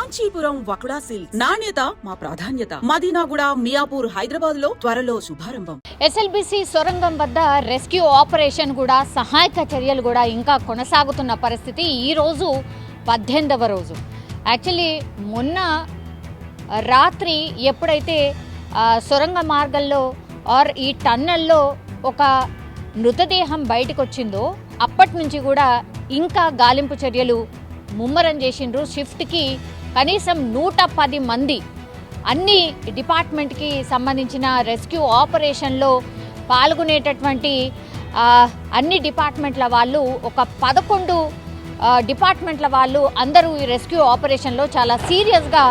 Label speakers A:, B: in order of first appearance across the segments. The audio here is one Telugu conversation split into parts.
A: కాంచీపురం వకుడా సిల్క్స్ నాణ్యత మా ప్రాధాన్యత. మదీనాగూడ, మియాపూర్, హైదరాబాద్ లో త్వరలో శుభారంభం.
B: ఎస్ఎల్బిసి సొరంగం వద్ద రెస్క్యూ ఆపరేషన్ కూడా సహాయక చర్యలు కూడా ఇంకా కొనసాగుతున్న పరిస్థితి. ఈ రోజు 18వ రోజు. యాక్చువల్లీ మొన్న రాత్రి ఎప్పుడైతే సొరంగ మార్గంలో ఆర్ ఈ టన్నల్లో ఒక మృతదేహం బయటకు వచ్చిందో అప్పటి నుంచి కూడా ఇంకా గాలింపు చర్యలు ముమ్మరం చేసిండ్రు. షిఫ్ట్కి కనీసం 110 మంది అన్ని డిపార్ట్మెంట్కి సంబంధించిన రెస్క్యూ ఆపరేషన్లో పాల్గొనేటటువంటి అన్ని డిపార్ట్మెంట్ల వాళ్ళు ఒక 11 డిపార్ట్మెంట్ల వాళ్ళు అందరూ ఈ రెస్క్యూ ఆపరేషన్లో చాలా సీరియస్గా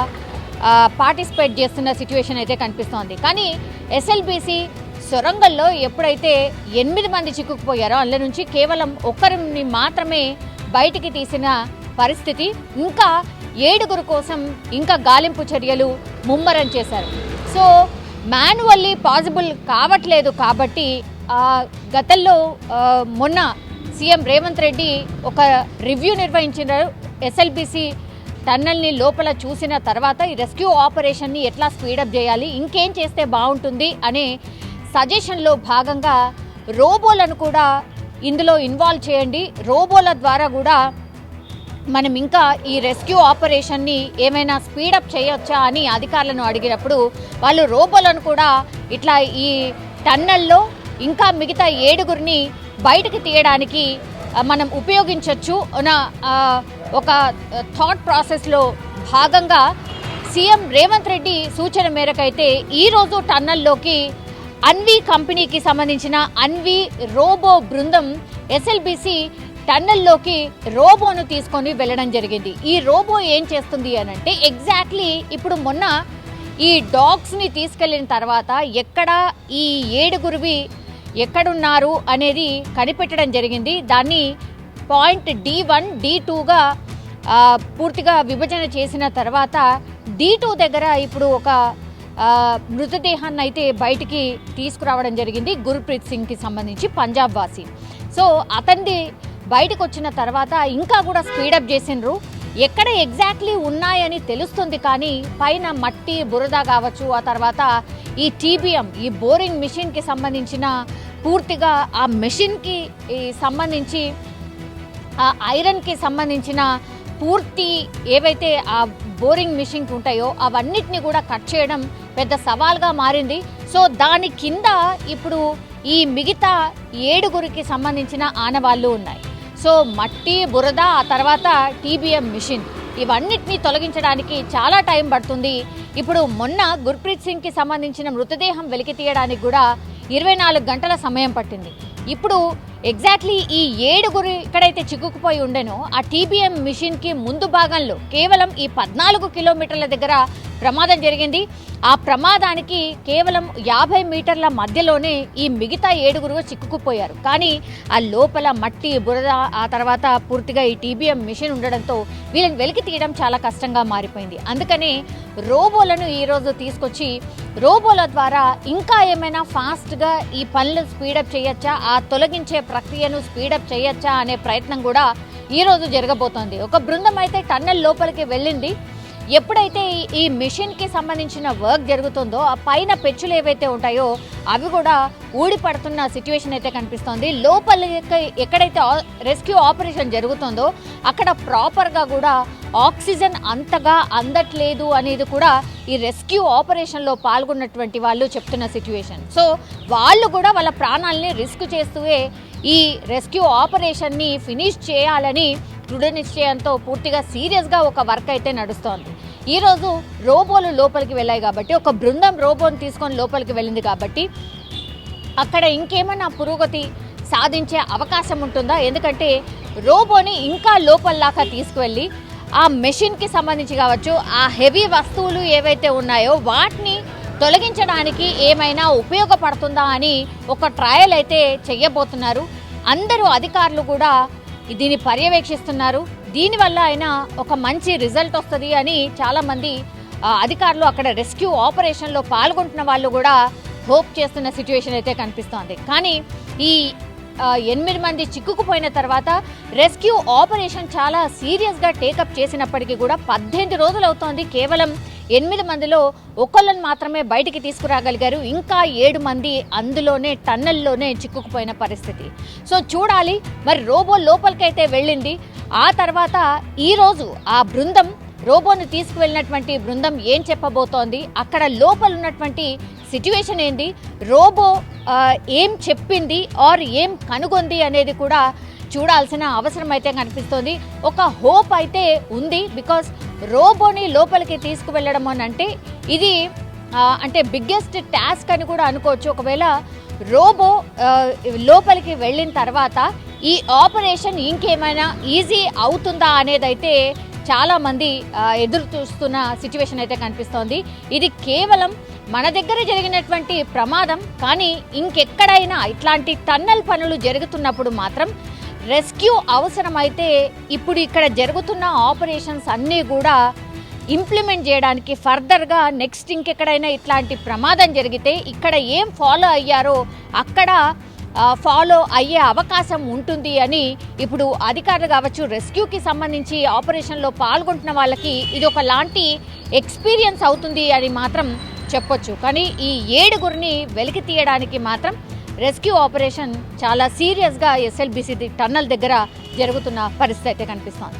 B: పార్టిసిపేట్ చేస్తున్న సిచ్యువేషన్ అయితే కనిపిస్తోంది. కానీ ఎస్ఎల్బిసి సొరంగంలో ఎప్పుడైతే 8 మంది చిక్కుకుపోయారో అందులో నుంచి కేవలం ఒక్కరిని మాత్రమే బయటికి తీసిన పరిస్థితి. ఇంకా 7 కోసం ఇంకా గాలింపు చర్యలు ముమ్మరం చేశారు. సో మాన్యువల్లీ పాసిబుల్ కావట్లేదు కాబట్టి గతంలో మొన్న సీఎం రేవంత్ రెడ్డి ఒక రివ్యూ నిర్వహించారు. ఎస్ఎల్బిసి టన్నల్ని లోపల చూసిన తర్వాత ఈ రెస్క్యూ ఆపరేషన్ని ఎట్లా స్పీడప్ చేయాలి, ఇంకేం చేస్తే బాగుంటుంది అనే సజెషన్లో భాగంగా రోబోలను కూడా ఇందులో ఇన్వాల్వ్ చేయండి. రోబోల ద్వారా కూడా మనం ఇంకా ఈ రెస్క్యూ ఆపరేషన్ని ఏమైనా స్పీడప్ చేయొచ్చా అని అధికారులను అడిగినప్పుడు వాళ్ళు రోబోలను కూడా ఇట్లా ఈ టన్నల్లో ఇంకా మిగతా 7 బయటకు తీయడానికి మనం ఉపయోగించవచ్చు అన్న ఒక థాట్ ప్రాసెస్లో భాగంగా సీఎం రేవంత్ రెడ్డి సూచన మేరకైతే ఈరోజు టన్నల్లోకి అన్వీ కంపెనీకి సంబంధించిన అన్వీ రోబో బృందం ఎస్ఎల్బిసి టన్నల్లోకి రోబోను తీసుకొని వెళ్ళడం జరిగింది. ఈ రోబో ఏం చేస్తుంది అనంటే ఎగ్జాక్ట్లీ ఇప్పుడు మొన్న ఈ డాగ్స్ని తీసుకెళ్లిన తర్వాత ఎక్కడ ఈ 7 ఎక్కడున్నారు అనేది కనిపెట్టడం జరిగింది. దాన్ని పాయింట్ D1, D2గా పూర్తిగా విభజన చేసిన తర్వాత D2 దగ్గర ఇప్పుడు ఒక మృతదేహాన్ని అయితే బయటికి తీసుకురావడం జరిగింది. గుర్ప్రీత్ సింగ్కి సంబంధించి పంజాబ్ వాసి. సో అతన్ని బయటకు వచ్చిన తర్వాత ఇంకా కూడా స్పీడప్ చేసిండ్రు. ఎక్కడ ఎగ్జాక్ట్లీ ఉన్నాయని తెలుస్తుంది కానీ పైన మట్టి బురద కావచ్చు, ఆ తర్వాత ఈ TBM ఈ బోరింగ్ మిషన్కి సంబంధించిన పూర్తిగా ఆ మెషిన్కి సంబంధించి ఆ ఐరన్కి సంబంధించిన పూర్తి ఏవైతే ఆ బోరింగ్ మిషన్కి ఉంటాయో అవన్నిటిని కూడా కట్ చేయడం పెద్ద సవాల్గా మారింది. సో దాని కింద ఇప్పుడు ఈ మిగతా 7 సంబంధించిన ఆనవాళ్ళు ఉన్నాయి. సో మట్టి బురద, ఆ తర్వాత TBM మిషన్ ఇవన్నిటిని తొలగించడానికి చాలా టైం పడుతుంది. ఇప్పుడు మొన్న గుర్ప్రీత్ సింగ్కి సంబంధించిన మృతదేహం వెలికి తీయడానికి కూడా 24 గంటల సమయం పట్టింది. ఇప్పుడు ఎగ్జాక్ట్లీ ఈ 7 ఎక్కడైతే చిక్కుకుపోయి ఉండేనో ఆ TBM మిషన్కి ముందు భాగంలో కేవలం ఈ 14 కిలోమీటర్ల దగ్గర ప్రమాదం జరిగింది. ఆ ప్రమాదానికి కేవలం 50 మీటర్ల మధ్యలోనే ఈ మిగతా 7 చిక్కుకుపోయారు. కానీ ఆ లోపల మట్టి బురద, ఆ తర్వాత పూర్తిగా ఈ TBM మిషన్ ఉండడంతో వీళ్ళని వెలికి తీయడం చాలా కష్టంగా మారిపోయింది. అందుకనే రోబోలను ఈరోజు తీసుకొచ్చి రోబోల ద్వారా ఇంకా ఏమైనా ఫాస్ట్గా ఈ పనులు స్పీడప్ చేయొచ్చా, ఆ తొలగించే ప్రక్రియను స్పీడప్ చేయొచ్చా అనే ప్రయత్నం కూడా ఈరోజు జరగబోతోంది. ఒక బృందం అయితే టన్నెల్ లోపలికి వెళ్ళింది. ఎప్పుడైతే ఈ మిషన్కి సంబంధించిన వర్క్ జరుగుతుందో ఆ పైన పెచ్చులు ఏవైతే ఉంటాయో అవి కూడా ఊడిపడుతున్న సిచ్యువేషన్ అయితే కనిపిస్తోంది. లోపలికి ఎక్కడైతే రెస్క్యూ ఆపరేషన్ జరుగుతుందో అక్కడ ప్రాపర్గా కూడా ఆక్సిజన్ అంతగా అందట్లేదు అనేది కూడా ఈ రెస్క్యూ ఆపరేషన్లో పాల్గొన్నటువంటి వాళ్ళు చెప్తున్న సిచ్యువేషన్. సో వాళ్ళు కూడా వాళ్ళ ప్రాణాలని రిస్క్ చేస్తూ ఈ రెస్క్యూ ఆపరేషన్ని ఫినిష్ చేయాలని దృఢ నిశ్చయంతో పూర్తిగా సీరియస్గా ఒక వర్క్ అయితే నడుస్తోంది. ఈరోజు రోబోలు లోపలికి వెళ్ళాయి కాబట్టి, ఒక బృందం రోబోని తీసుకొని లోపలికి వెళ్ళింది కాబట్టి అక్కడ ఇంకేమైనా పురోగతి సాధించే అవకాశం ఉంటుందా? ఎందుకంటే రోబోని ఇంకా లోపల్లాగా తీసుకువెళ్ళి ఆ మెషిన్కి సంబంధించి కావచ్చు, ఆ హెవీ వస్తువులు ఏవైతే ఉన్నాయో వాటిని తొలగించడానికి ఏమైనా ఉపయోగపడుతుందా అని ఒక ట్రయల్ అయితే చెయ్యబోతున్నారు. అందరూ అధికారులు కూడా దీన్ని పర్యవేక్షిస్తున్నారు. దీనివల్ల అయినా ఒక మంచి రిజల్ట్ వస్తుంది అని చాలామంది అధికారులు అక్కడ రెస్క్యూ ఆపరేషన్లో పాల్గొంటున్న వాళ్ళు కూడా హోప్ చేస్తున్న సిచ్యువేషన్ అయితే కనిపిస్తోంది. కానీ ఈ 8 మంది చిక్కుకుపోయిన తర్వాత రెస్క్యూ ఆపరేషన్ చాలా సీరియస్గా టేకప్ చేసినప్పటికీ కూడా 18 రోజులు అవుతోంది. కేవలం 8 మందిలో ఒకళ్ళని మాత్రమే బయటికి తీసుకురాగలిగారు. ఇంకా 7 మంది అందులోనే టన్నెల్లోనే చిక్కుకుపోయిన పరిస్థితి. సో చూడాలి మరి రోబో లోపలికైతే వెళ్ళింది. ఆ తర్వాత ఈరోజు ఆ బృందం రోబోను తీసుకువెళ్ళినటువంటి బృందం ఏం చెప్పబోతోంది, అక్కడ లోపల ఉన్నటువంటి సిచ్యువేషన్ ఏంది, రోబో ఏం చెప్పింది ఆర్ ఏం కనుగొంది అనేది కూడా చూడాల్సిన అవసరం అయితే కనిపిస్తోంది. ఒక హోప్ అయితే ఉంది. బికాస్ రోబోని లోపలికి తీసుకువెళ్ళడం అని అంటే ఇది అంటే బిగ్గెస్ట్ టాస్క్ అని కూడా అనుకోవచ్చు. ఒకవేళ రోబో లోపలికి వెళ్ళిన తర్వాత ఈ ఆపరేషన్ ఇంకేమైనా ఈజీ అవుతుందా అనేదైతే చాలామంది ఎదురు చూస్తున్న సిచ్యువేషన్ అయితే కనిపిస్తోంది. ఇది కేవలం మన దగ్గర జరిగినటువంటి ప్రమాదం, కానీ ఇంకెక్కడైనా ఇట్లాంటి టన్నెల్ పనులు జరుగుతున్నప్పుడు మాత్రం రెస్క్యూ అవసరమైతే ఇప్పుడు ఇక్కడ జరుగుతున్న ఆపరేషన్స్ అన్నీ కూడా ఇంప్లిమెంట్ చేయడానికి ఫర్దర్గా నెక్స్ట్ ఇంకెక్కడైనా ఇట్లాంటి ప్రమాదం జరిగితే ఇక్కడ ఏం ఫాలో అయ్యారో అక్కడ ఫాలో అయ్యే అవకాశం ఉంటుంది అని ఇప్పుడు అధికారులు కావచ్చు, రెస్క్యూకి సంబంధించి ఆపరేషన్లో పాల్గొంటున్న వాళ్ళకి ఇది ఒక లాంటి ఎక్స్పీరియన్స్ అవుతుంది అని మాత్రం చెప్పొచ్చు. కానీ ఈ 7గురిని వెలికి తీయడానికి మాత్రం రెస్క్యూ ఆపరేషన్ చాలా సీరియస్గా SLBC టన్నల్ దగ్గర జరుగుతున్న పరిస్థితి అయితే కనిపిస్తోంది.